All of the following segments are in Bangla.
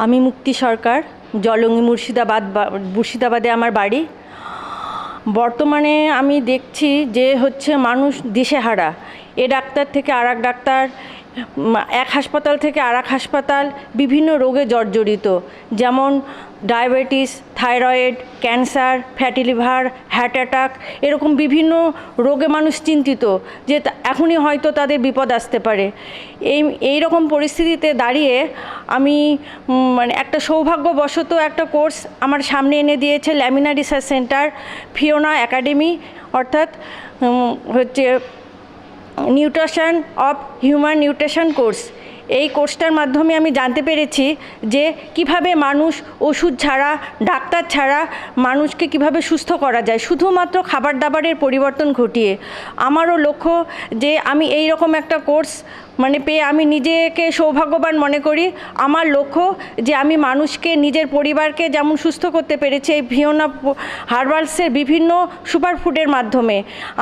আমি মুক্তি সরকার, জলঙ্গি মুর্শিদাবাদে আমার বাড়ি। বর্তমানে আমি দেখছি যে মানুষ দিশেহারা। এ ডাক্তার থেকে আরেক ডাক্তার, এক হাসপাতাল থেকে আরেক হাসপাতাল, বিভিন্ন রোগে জর্জরিত, যেমন diabetes, thyroid, cancer, fatty liver, heart attack, এরকম বিভিন্ন রোগে মানুষ চিন্তিত যে এখনই হয়তো তাদের বিপদ আসতে পারে। এই রকম পরিস্থিতিতে দাঁড়িয়ে আমি একটা সৌভাগ্যবশত একটা কোর্স আমার সামনে এনে দিয়েছে Lamina Research Centre, Fiona Academy, অর্থাৎ nutrition of human nutrition course. এই কোর্সটার মাধ্যমে আমি জানতে পেরেছি যে কিভাবে মানুষ ওষুধ ছাড়া, ডাক্তার ছাড়া মানুষকে কিভাবে সুস্থ করা যায়, শুধুমাত্র খাবার দাবারের পরিবর্তন ঘটিয়ে। আমারও লক্ষ্য যে আমি এই রকম একটা কোর্স পেয়ে আমি নিজেকে সৌভাগ্যবান মনে করি। আমার লক্ষ্য যে আমি মানুষকে, নিজের পরিবারকে যেমন সুস্থ করতে পেরেছি এই ফিওনা হার্বালসের বিভিন্ন সুপারফুডের মাধ্যমে,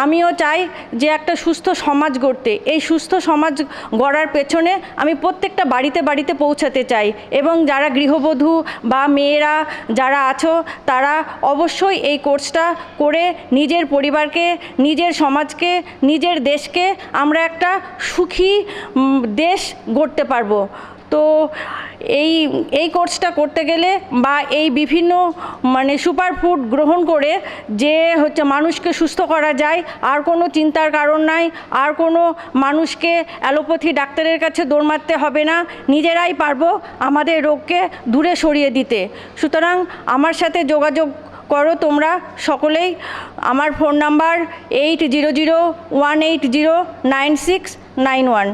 আমিও চাই যে একটা সুস্থ সমাজ গড়তে। এই সুস্থ সমাজ গড়ার পেছনে আমি প্রত্যেকটা বাড়িতে বাড়িতে পৌঁছাতে চাই, এবং যারা গৃহবধূ বা মেয়েরা যারা আছো তারা অবশ্যই এই কোর্সটা করে নিজের পরিবারকে, নিজের সমাজকে, নিজের দেশকে আমরা একটা সুখী দেশ গড়তে পারবো। তো এই কোর্সটা করতে গেলে বা এই বিভিন্ন সুপারফুড গ্রহণ করে যে মানুষকে সুস্থ করা যায়, আর কোনো চিন্তার কারণ নাই, আর কোনো মানুষকে অ্যালোপ্যাথি ডাক্তারের কাছে দৌড় মারতে হবে না, নিজেরাই পারবো আমাদের রোগকে দূরে সরিয়ে দিতে। সুতরাং আমার সাথে যোগাযোগ করো তোমরা সকলেই। আমার ফোন নাম্বার 8001809691।